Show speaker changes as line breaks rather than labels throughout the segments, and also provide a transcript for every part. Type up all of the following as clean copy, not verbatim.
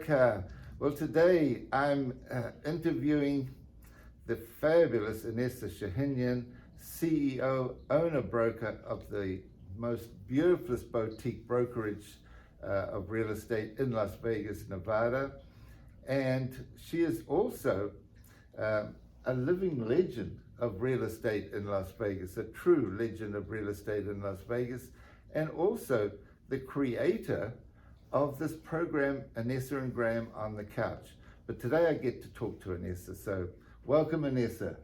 America. Well, today I'm interviewing the fabulous Inessa CEO, owner broker of the most beautiful boutique brokerage of real estate in Las Vegas, Nevada. And she is also a living legend of real estate in Las Vegas, a true legend of real estate in Las Vegas, and also the creator of this program, Inessa and Graeme on the Couch. But today I get to talk to Inessa, so welcome, Inessa.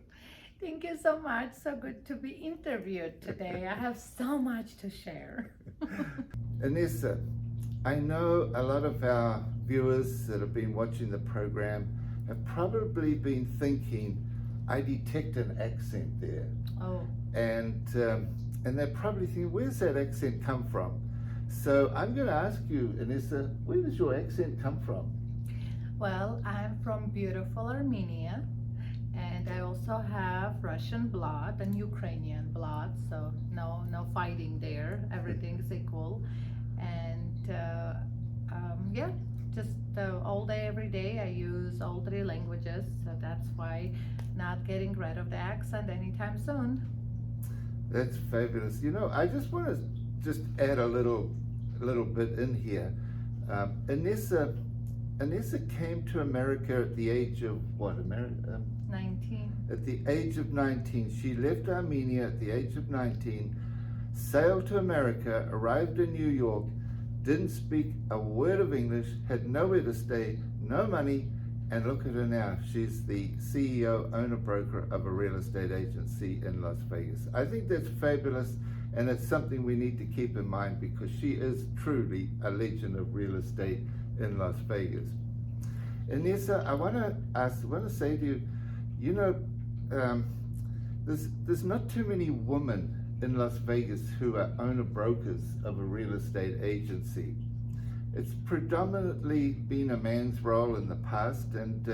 Thank you so much. So good to be interviewed today. I have so much to share.
Inessa, I know a lot of our viewers that have been watching the program have probably been thinking, I detect an accent there.
Oh.
And they're probably thinking, where's that accent come from? So I'm going to ask you, Inessa, where does your accent come from?
Well, I'm from beautiful Armenia, and I also have Russian blood and Ukrainian blood, so no fighting there. Everything's equal. And yeah, just all day, every day, I use all three languages, so that's why not getting rid of the accent anytime soon.
That's fabulous. You know, I just want to just add a little bit in here. Inessa came to America at the age of what?
19.
At the age of 19. She left Armenia at the age of 19, sailed to America, arrived in New York, didn't speak a word of English, had nowhere to stay, no money, and look at her now. She's the CEO, owner, broker of a real estate agency in Las Vegas. I think that's fabulous, and it's something we need to keep in mind because she is truly a legend of real estate in Las Vegas. Inessa, I want to say to you, you know, there's not too many women in Las Vegas who are owner brokers of a real estate agency. It's predominantly been a man's role in the past, and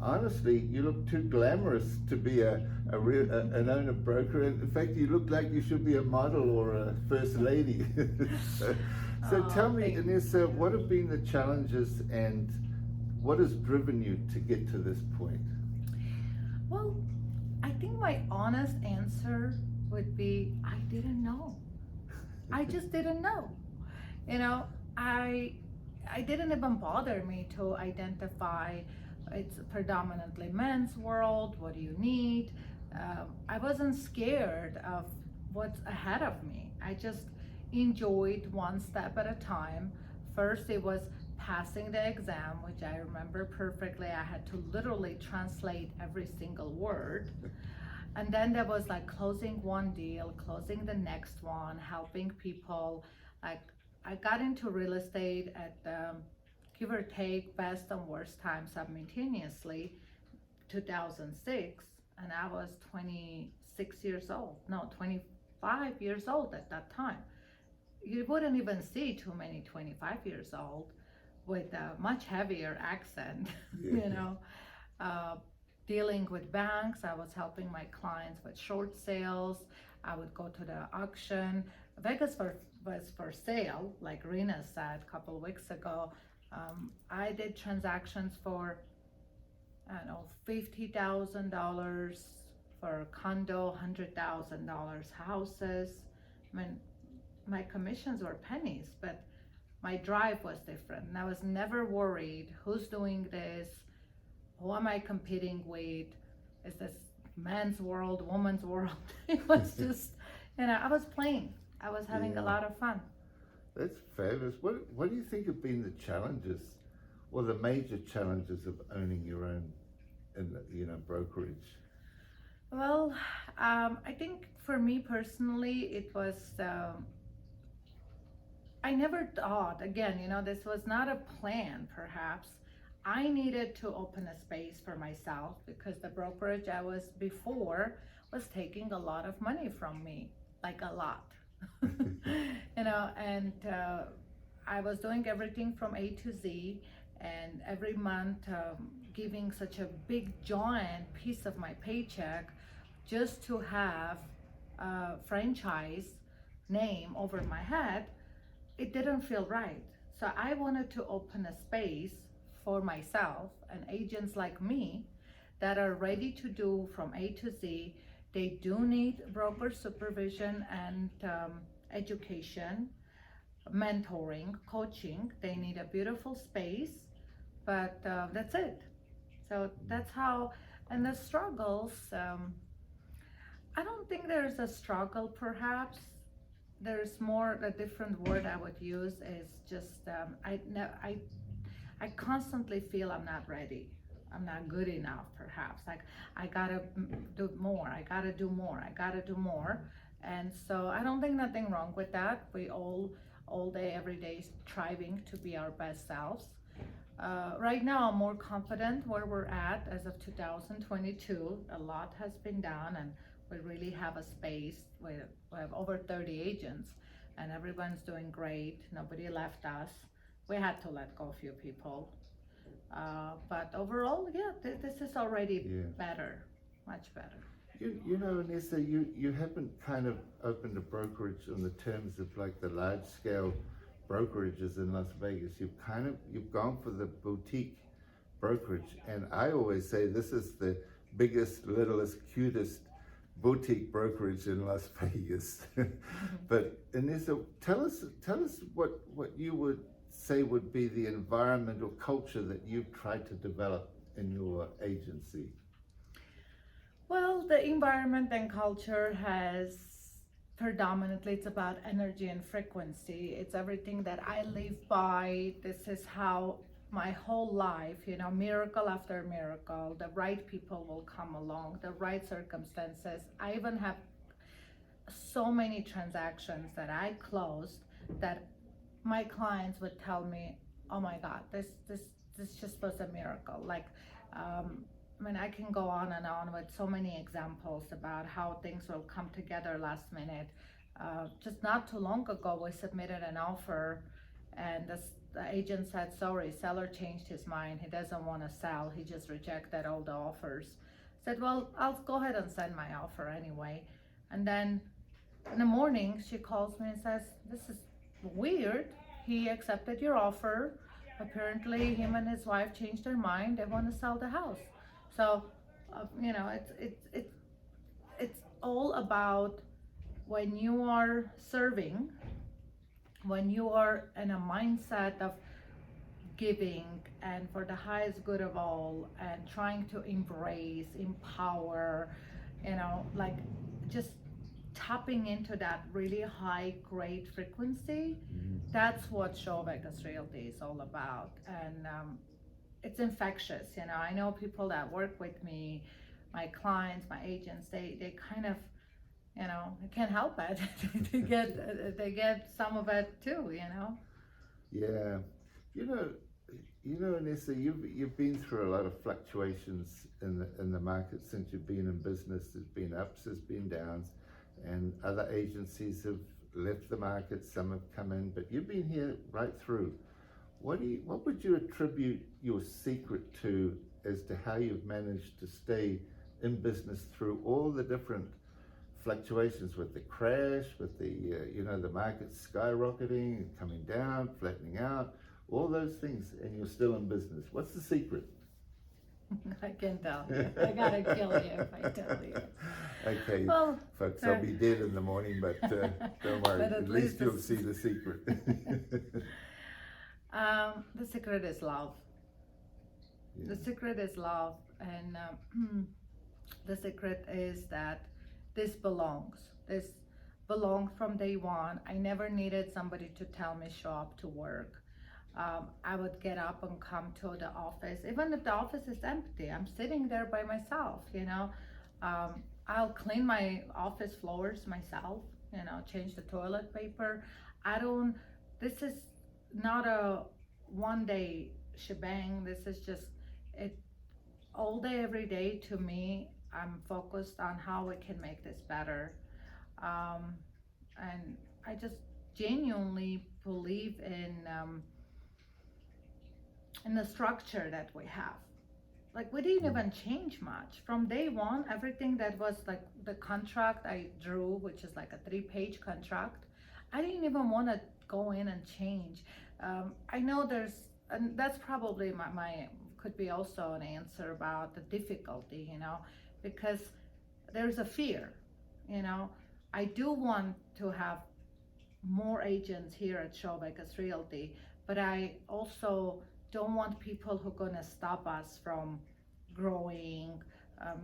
honestly, you look too glamorous to be an owner broker. In fact, you look like you should be a model or a first lady. So tell me, Inessa, what have been the challenges and what has driven you to get to this point?
Well, I think my honest answer would be, I didn't know. I just didn't know. You know, I didn't even bother me to identify it's predominantly men's world, what do you need? I wasn't scared of what's ahead of me. I just enjoyed one step at a time. First, it was passing the exam, which I remember perfectly. I had to literally translate every single word. And then there was like closing one deal, closing the next one, helping people. Like I got into real estate at give or take best and worst time simultaneously, 2006, and I was 26 years old, no, 25 years old at that time. You wouldn't even see too many 25 years old with a much heavier accent, you know. Dealing with banks, I was helping my clients with short sales. I would go to the auction. Vegas was for sale, like Rena said a couple of weeks ago. I did transactions for, I don't know, $50,000 for a condo, $100,000 houses. I mean, my commissions were pennies, but my drive was different. And I was never worried, who's doing this? Who am I competing with? Is this man's world, woman's world? It was just, you know, I was playing. I was having a lot of fun.
That's fabulous. What do you think have been the challenges or the major challenges of owning your own, brokerage?
Well, I think for me personally, it was, I never thought, again, you know, this was not a plan perhaps. I needed to open a space for myself because the brokerage I was before was taking a lot of money from me, like a lot. You know, and I was doing everything from A to Z, and every month giving such a big giant piece of my paycheck just to have a franchise name over my head, it didn't feel right. So I wanted to open a space for myself and agents like me that are ready to do from A to Z. They do need broker supervision and education, mentoring, coaching. They need a beautiful space, but that's it. So that's how, and the struggles, I don't think there's a struggle perhaps. There's more, a different word I would use is just, I constantly feel I'm not ready. I'm not good enough, perhaps. Like, I gotta do more, I gotta do more, I gotta do more. And so I don't think nothing wrong with that. We all day, every day, striving to be our best selves. Right now, I'm more confident where we're at as of 2022. A lot has been done, and we really have a space. We have over 30 agents, and everyone's doing great. Nobody left us. We had to let go a few people. But overall, yeah, this is already better, much better.
You know, Inessa, you haven't kind of opened a brokerage in the terms of like the large scale brokerages in Las Vegas. You've gone for the boutique brokerage, and I always say this is the biggest, littlest, cutest boutique brokerage in Las Vegas. But Inessa, tell us what you would say would be the environment or culture that you've tried to develop in your agency.
Well, the environment and culture has predominantly, it's about energy and frequency. It's everything that I live by. This is how my whole life, miracle after miracle, the right people will come along, the right circumstances. I even have so many transactions that I closed that my clients would tell me, oh my God, this just was a miracle. Like, I can go on and on with so many examples about how things will come together last minute. Just not too long ago, we submitted an offer, and the agent said, sorry, seller changed his mind. He doesn't want to sell. He just rejected all the offers. I said, well, I'll go ahead and send my offer anyway. And then in the morning, she calls me and says, this is weird. He accepted your offer. Apparently, him and his wife changed their mind. They want to sell the house. So, it's all about when you are serving, when you are in a mindset of giving and for the highest good of all, and trying to embrace, empower, like just tapping into that really high, great frequency. That's what Show Vegas Realty is all about. And it's infectious. I know people that work with me, my clients, my agents, they kind of, they can't help it. they get some of it too,
Yeah, Inessa, you've been through a lot of fluctuations in the market since you've been in business. There's been ups, there's been downs, and other agencies have left the market. Some have come in, but you've been here right through. What would you attribute your secret to as to how you've managed to stay in business through all the different fluctuations, with the crash, with the market skyrocketing, coming down, flattening out, all those things, and you're still in business? What's the secret?
I can tell you. I gotta kill you if I tell you.
Okay,
well,
folks, I'll be dead in the morning, but don't worry,
but
at least you'll see the secret.
The secret is love. Yeah. The secret is love, and the secret is that this belongs. This belonged from day one. I never needed somebody to tell me show up to work. I would get up and come to the office, even if the office is empty. I'm sitting there by myself, I'll clean my office floors myself, change the toilet paper. This is not a one day shebang. This is just it all day, every day. To me, I'm focused on how we can make this better. And I just genuinely believe in the structure that we have. Like, we didn't even change much from day one. Everything that was like the contract I drew, which is like a 3-page contract, I didn't even want to go in and change. I know there's and that's probably my could be also an answer about the difficulty, because there's a fear, you know. I do want to have more agents here at Show Realty, but I also don't want people who are gonna stop us from growing,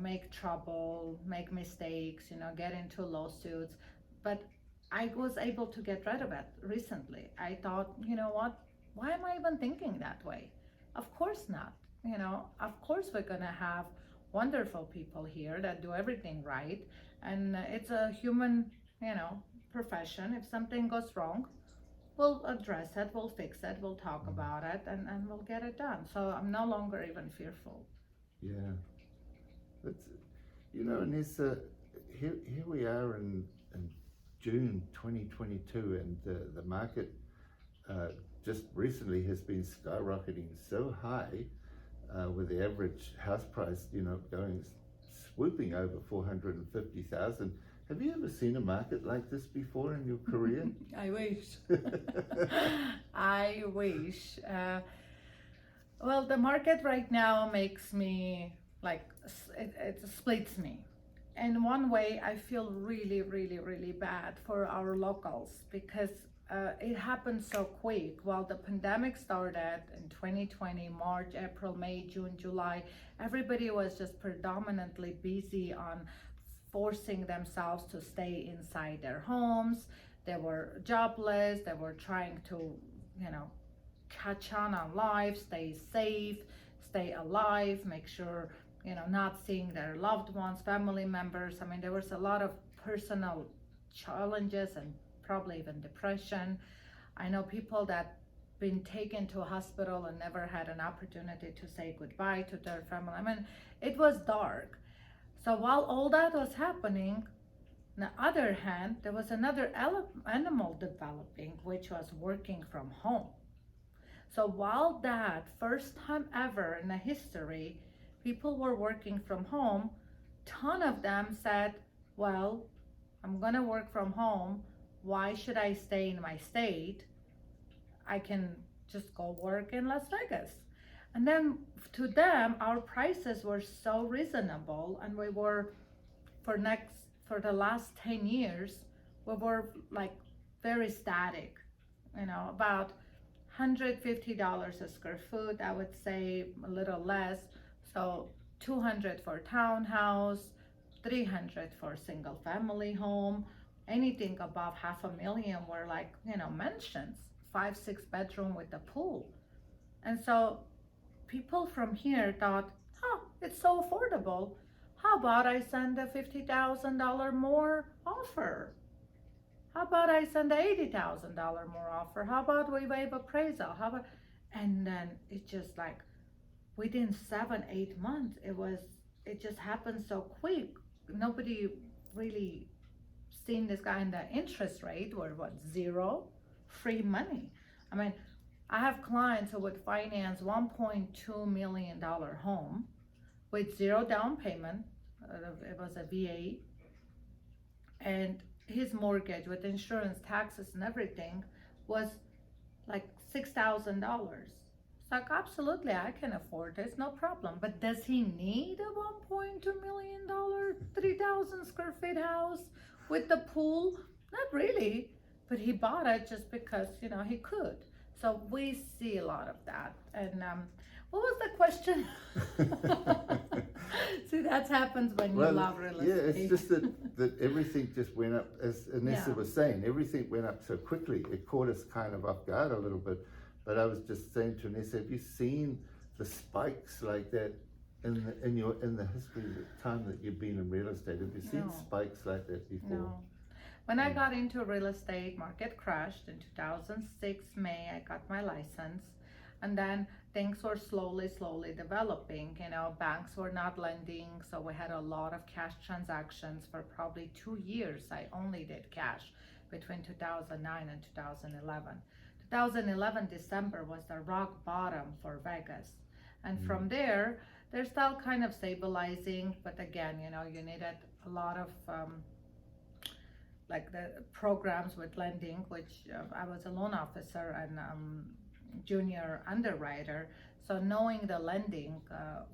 make trouble, make mistakes, get into lawsuits. But I was able to get rid of it recently. I thought, you know what? Why am I even thinking that way? Of course not. Of course we're gonna have wonderful people here that do everything right, and it's a human, profession. If something goes wrong, we'll address it, we'll fix it, we'll talk about it, and we'll get it done. So I'm no longer even fearful.
Yeah. That's, Inessa, here we are in June 2022, and the market just recently has been skyrocketing so high, with the average house price, going swooping over 450,000. Have you ever seen a market like this before in your career?
I wish. I wish. Well, the market right now makes me it splits me. In one way, I feel really, really, really bad for our locals, because it happened so quick. While the pandemic started in 2020, March, April, May, June, July, everybody was just predominantly busy on forcing themselves to stay inside their homes. They were jobless. They were trying to, catch on life, stay safe, stay alive, make sure, not seeing their loved ones, family members. I mean, there was a lot of personal challenges and probably even depression. I know people that been taken to a hospital and never had an opportunity to say goodbye to their family. I mean, it was dark. So while all that was happening, on the other hand, there was another animal developing, which was working from home. So while that first time ever in the history, people were working from home, ton of them said, well, I'm gonna work from home. Why should I stay in my state? I can just go work in Las Vegas. And then to them, our prices were so reasonable, and we were, for the last 10 years, we were like very static, about $150 a square foot, I would say a little less. So 200 for townhouse, 300 for single family home. Anything above $500,000 were like, mansions, 5-6 bedroom with a pool. And so people from here thought, it's so affordable. How about I send a $50,000 more offer? How about I send a $80,000 more offer? How about we waive appraisal? And then it just like, within 7-8 months, it just happened so quick. Nobody really seen this guy, and the interest rate were zero, free money. I mean, I have clients who would finance $1.2 million home with zero down payment. It was a VA, and his mortgage with insurance, taxes, and everything was like $6,000. It's like, absolutely, I can afford this, no problem. But does he need a $1.2 million, 3,000 square feet house with the pool? Not really, but he bought it just because, he could. So we see a lot of that. And what was the question? See, that happens when you love real estate.
Yeah, it's just that everything just went up, as Inessa was saying, everything went up so quickly. It caught us kind of off guard a little bit. But I was just saying to Inessa, have you seen the spikes like that in the history, the time that you've been in real estate? Have you seen spikes like that before?
No. When I got into real estate, market crashed in 2006, May, I got my license. And then things were slowly developing. Banks were not lending, so we had a lot of cash transactions. For probably 2 years, I only did cash between 2009 and 2011. 2011 December was the rock bottom for Vegas. And from there, they're still kind of stabilizing, but again, you needed a lot of like the programs with lending, which I was a loan officer, and junior underwriter. So knowing the lending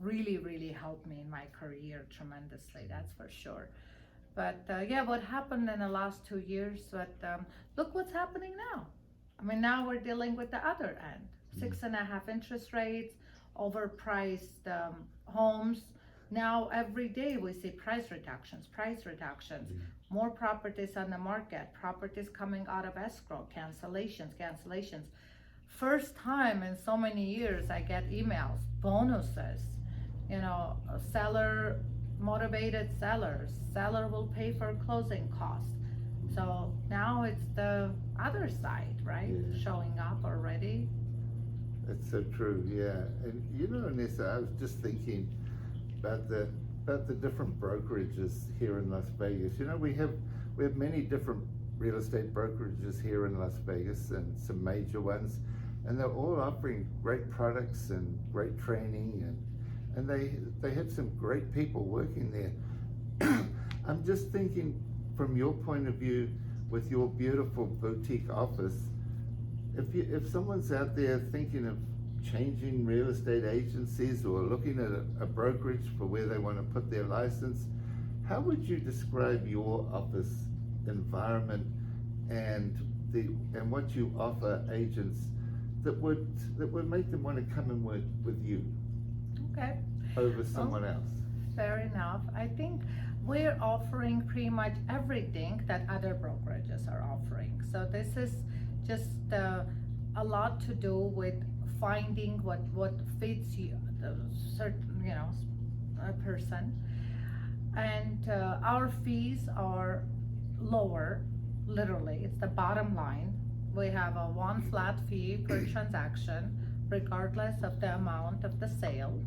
really helped me in my career tremendously, that's for sure. But yeah, what happened in the last 2 years, but look what's happening now. I mean, now we're dealing with the other end. 6.5 interest rates, overpriced homes. Now every day we see price reductions, more properties on the market, properties coming out of escrow, cancellations. First time in so many years I get emails, bonuses, seller motivated sellers, seller will pay for closing costs. So now it's the other side, right?
Yeah.
Showing up already.
That's so true, yeah. And Inessa, I was just thinking about the different brokerages here in Las Vegas. We have many different real estate brokerages here in Las Vegas, and some major ones, and they're all offering great products and great training, and they have some great people working there. I'm just thinking from your point of view, with your beautiful boutique office, if someone's out there thinking of changing real estate agencies or looking at a brokerage for where they want to put their license, how would you describe your office environment and what you offer agents that would make them want to come and work with you?
Okay.
Over someone else.
Fair enough. I think we're offering pretty much everything that other brokerages are offering. So this is just a lot to do with finding what fits you, the certain a person. And our fees are lower. Literally, it's the bottom line. We have a one flat fee per transaction, regardless of the amount of the sale.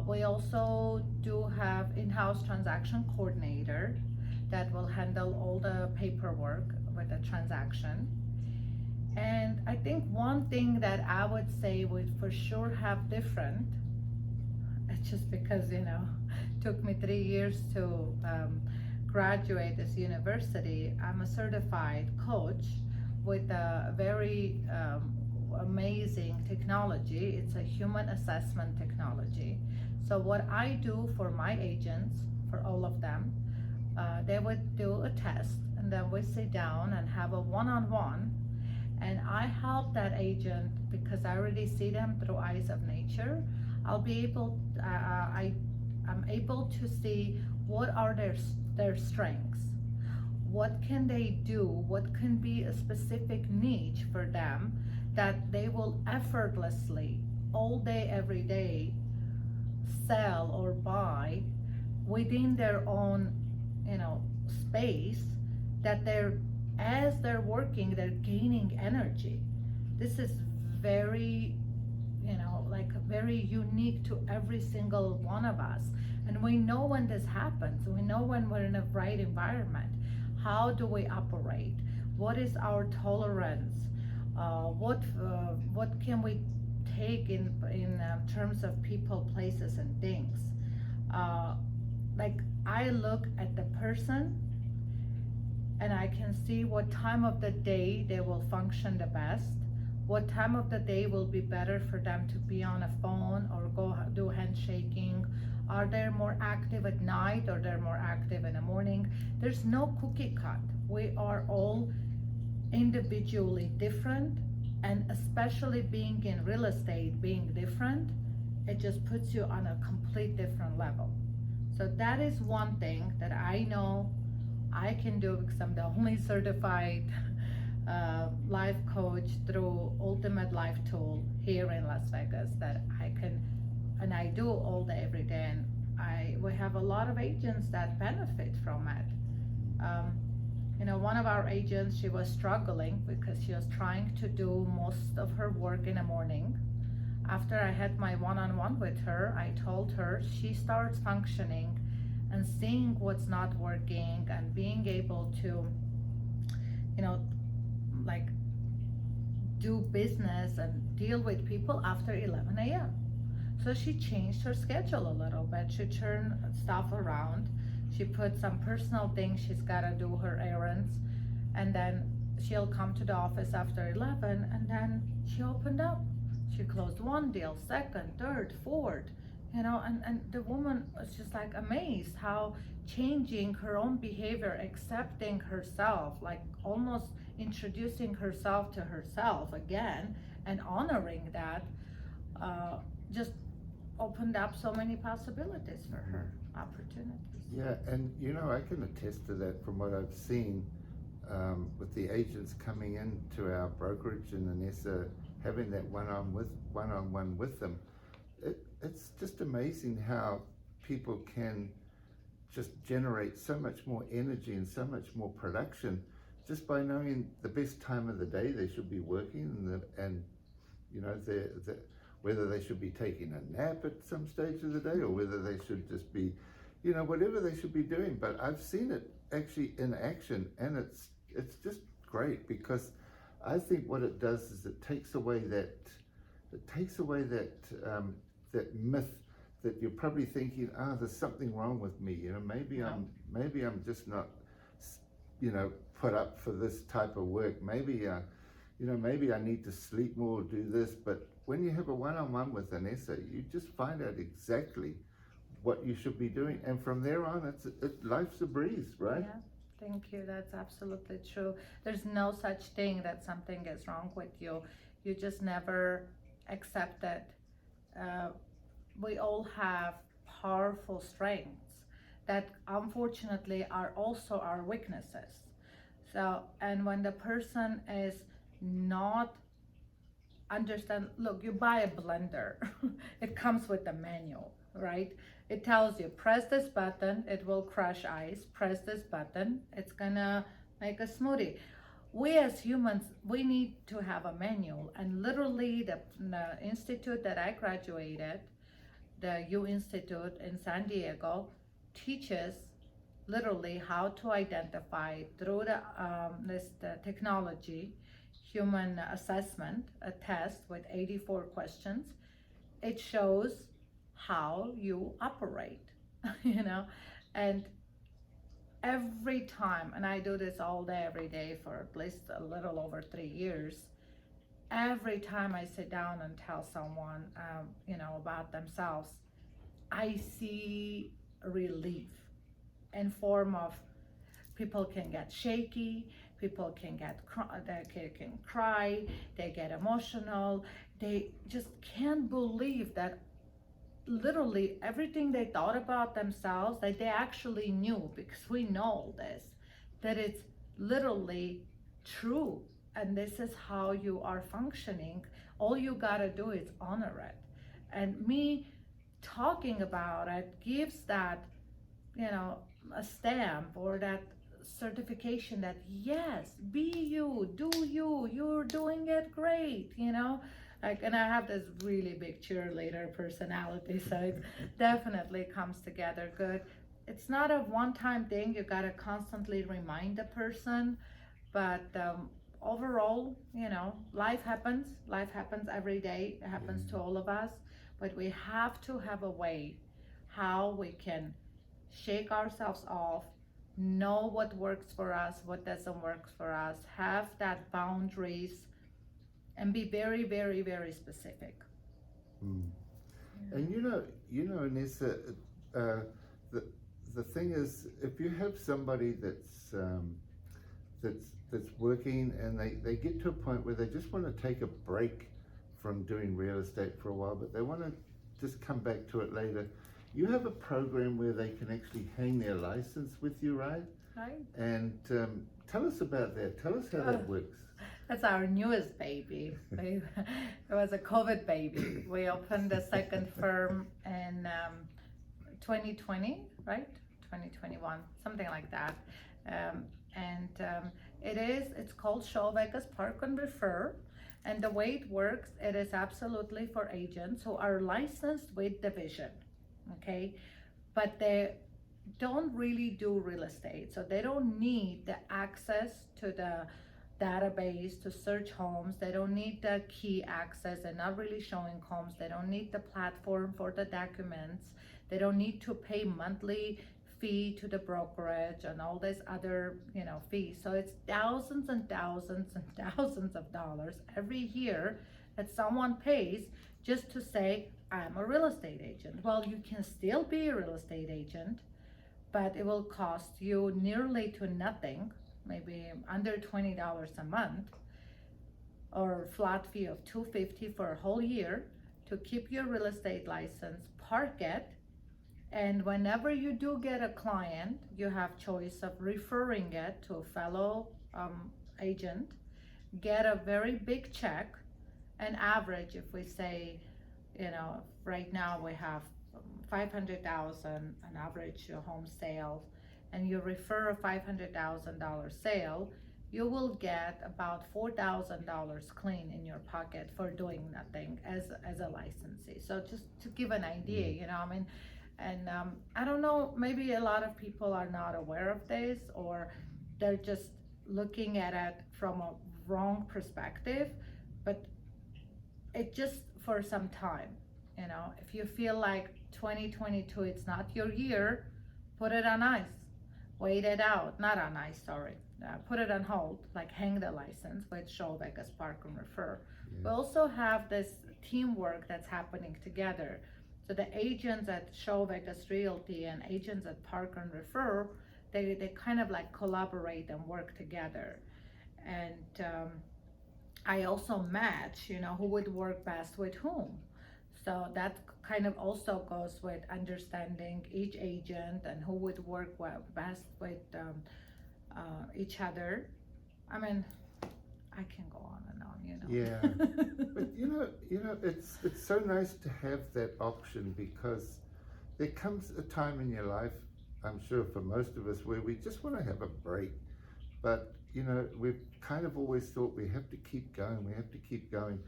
We also do have in-house transaction coordinator that will handle all the paperwork with the transaction. And I think one thing that I would say would for sure have different, it's just because it took me 3 years to graduate this university. I'm a certified coach with a very amazing technology. It's a human assessment technology. So what I do for my agents, for all of them, they would do a test, and then we sit down and have a one-on-one, and I help that agent because I already see them through eyes of nature. I'm able to see what are their strengths, what can they do, what can be a specific niche for them that they will effortlessly all day every day sell or buy within their own space, that as they're working, they're gaining energy. This is very very unique to every single one of us, and we know when this happens. We know when we're in the right environment. How do we operate? What is our tolerance? What can we take in terms of people, places, and things? I look at the person, and I can see what time of the day they will function the best, what time of the day will be better for them to be on a phone or go do handshaking. Are they more active at night, or they're more active in the morning? There's no cookie cut. We are all individually different, and especially being in real estate, being different, it just puts you on a complete different level. So that is one thing that I know I can do, because I'm the only certified life coach through Ultimate Life Tool here in Las Vegas, that I can, and I do all day every day, and we have a lot of agents that benefit from it. One of our agents, she was struggling because she was trying to do most of her work in the morning. After I had my one-on-one with her, I told her she starts functioning and seeing what's not working and being able to, do business and deal with people after 11 a.m. So she changed her schedule a little bit. She turned stuff around. She put some personal things, she's gotta do her errands, and then she'll come to the office after 11, and then she opened up. She closed one deal, second, third, fourth, and the woman was just like amazed how changing her own behavior, accepting herself, like almost introducing herself to herself again and honoring that, just opened up so many possibilities for her, opportunities.
Yeah, and I can attest to that from what I've seen with the agents coming into our brokerage and Inessa having that one-on-one with them. It's just amazing how people can just generate so much more energy and so much more production just by knowing the best time of the day they should be working and whether they should be taking a nap at some stage of the day or whether they should just be, whatever they should be doing. But I've seen it actually in action, and it's just great, because I think what it does is it takes away that that myth that you're probably thinking, there's something wrong with me. Maybe I'm just not, put up for this type of work. Maybe maybe I need to sleep more, do this. But when you have a one-on-one with Inessa, you just find out exactly what you should be doing, and from there on, life's a breeze, right?
Yeah, thank you. That's absolutely true. There's no such thing that something is wrong with you. You just never accept it. We all have powerful strengths that unfortunately are also our weaknesses. So, and when the person is not look, you buy a blender, it comes with a manual, right? It tells you, press this button, it will crush ice, press this button, it's gonna make a smoothie. We as humans, we need to have a manual, and literally the institute that I graduated, the U Institute in San Diego, teaches literally how to identify through the technology, human assessment, a test with 84 questions. It shows how you operate, and every time, and I do this all day, every day for at least a little over 3 years, every time I sit down and tell someone, about themselves, I see relief in form of people can get shaky, people can they can cry, they get emotional, they just can't believe that literally everything they thought about themselves that they actually knew, because we know all this, that it's literally true, and this is how you are functioning. All you gotta do is honor it, and me talking about it gives that, a stamp or that certification that yes, be you, do you, you're doing it great, and I have this really big cheerleader personality, so it definitely comes together good. It's not a one-time thing, you gotta constantly remind the person, but overall, life happens every day, it happens to all of us, but we have to have a way how we can shake ourselves off, know what works for us, what doesn't work for us, have that boundaries, and be very, very, very specific.
Yeah. And Inessa, the thing is, if you have somebody that's working and they get to a point where they just want to take a break from doing real estate for a while, but they want to just come back to it later, you have a program where they can actually hang their license with you, right?
Right.
And tell us about that. Tell us how that works.
That's our newest baby. It was a COVID baby. We opened a second firm in 2020, right? 2021, something like that. It's called Show Vegas Park and Refer. And the way it works, it is absolutely for agents who are licensed with division, okay? But they don't really do real estate, so they don't need the access to the database to search homes. They don't need the key access. They're not really showing homes. They don't need the platform for the documents. They don't need to pay monthly fee to the brokerage and all this other, fees. So it's thousands and thousands and thousands of dollars every year that someone pays just to say, I'm a real estate agent. Well, you can still be a real estate agent, but it will cost you nearly to nothing, maybe under $20 a month, or a flat fee of $250 for a whole year to keep your real estate license, park it, and whenever you do get a client, you have choice of referring it to a fellow agent, get a very big check, an average, if we say, right now we have 500,000 an average home sale, and you refer a $500,000 sale, you will get about $4,000 clean in your pocket for doing nothing as a licensee. So just to give an idea, and I don't know, maybe a lot of people are not aware of this, or they're just looking at it from a wrong perspective, but it just for some time, if you feel like 2022, it's not your year, put it on ice, wait it out, not on ice, sorry. Put it on hold, like hang the license with Show Vegas Park and Refer. Yeah. We also have this teamwork that's happening together. So the agents at Show Vegas Realty and agents at Park and Refer, they kind of like collaborate and work together. And I also match, who would work best with whom. So that kind of also goes with understanding each agent and who would work best with each other. I mean, I can go on and on,
Yeah, but it's so nice to have that option, because there comes a time in your life, I'm sure for most of us, where we just want to have a break. But we've kind of always thought we have to keep going.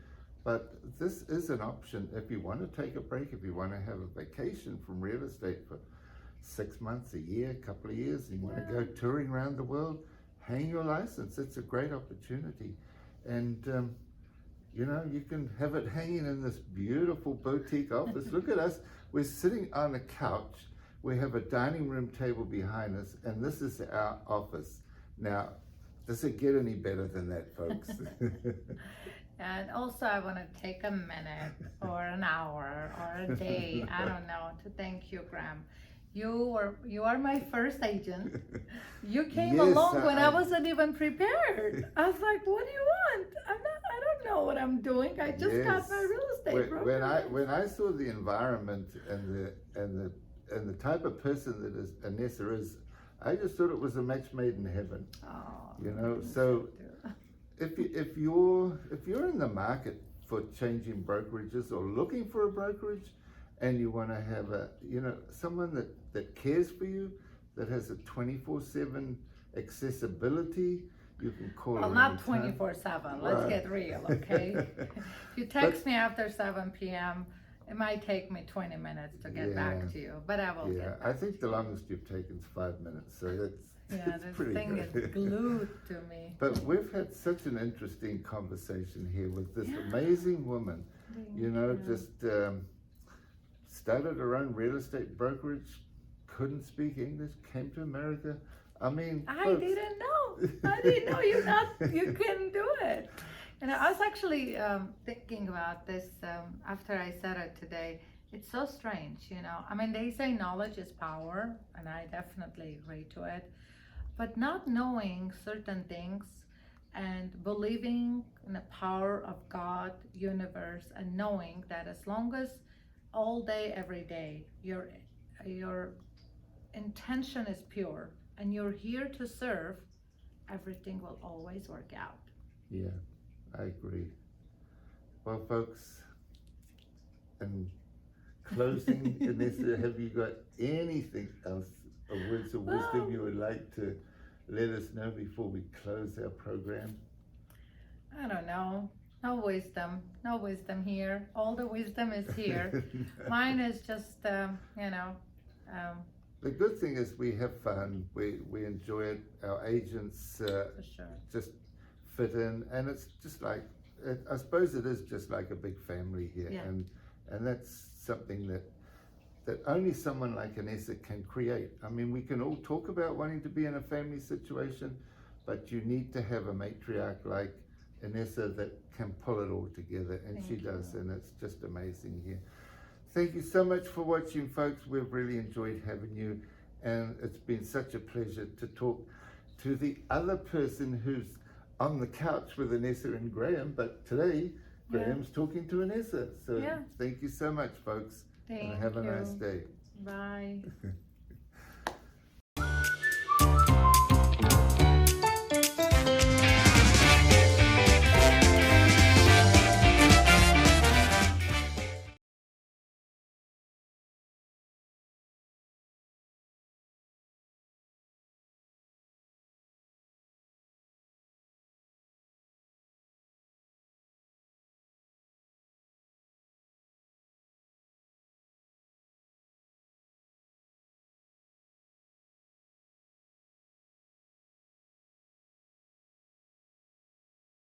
But this is an option if you want to take a break, if you want to have a vacation from real estate for 6 months, a year, a couple of years, and you want to go touring around the world, hang your license. It's a great opportunity. And you can have it hanging in this beautiful boutique office. Look at us, we're sitting on a couch, we have a dining room table behind us, and this is our office. Now, does it get any better than that, folks?
And also I want to take a minute or an hour or a day, I don't know, to thank you, Graeme. You are my first agent. You came along when I wasn't even prepared. I was like, what do you want? I don't know what I'm doing. I just got my real estate brokerage.
When I saw the environment and the type of person that Inessa is, I just thought it was a match made in heaven.
Oh,
so if you're in the market for changing brokerages or looking for a brokerage, and you want to have someone that cares for you, that has a 24/7 accessibility, you can call.
Well, not 24/7. Let's get real, okay? If you text me after 7 p.m., it might take me 20 minutes to get back to you, but I will get back.
I think the longest you've taken is 5 minutes, so that's
this thing is glued to me.
But we've had such an interesting conversation here with this amazing woman. Just started her own real estate brokerage, couldn't speak English, came to America. I mean,
I didn't know you couldn't do it. I was actually thinking about this after I said it today. It's so strange, they say knowledge is power, and I definitely agree to it. But not knowing certain things and believing in the power of God, universe, and knowing that as long as all day, every day, your intention is pure and you're here to serve, everything will always work out.
Yeah, I agree. Well, folks, in closing, Inessa, have you got anything else of words of wisdom you would like to let us know before we close our program?
I don't know. No wisdom here. All the wisdom is here. Mine is just, The
good thing is we have fun. We enjoy it. Our agents
for sure.
just fit in, and it's just like, I suppose it is just like a big family here, and that's something that that only someone like Inessa can create. I mean, we can all talk about wanting to be in a family situation, but you need to have a matriarch like Inessa that can pull it all together, and she does, and it's just amazing here. Thank you so much for watching, folks. We've really enjoyed having you, and it's been such a pleasure to talk to the other person who's on the couch with Inessa and Graeme, but today Graeme's talking to Inessa. So thank you so much, folks.
Thank
and have a
you.
nice day.
Bye.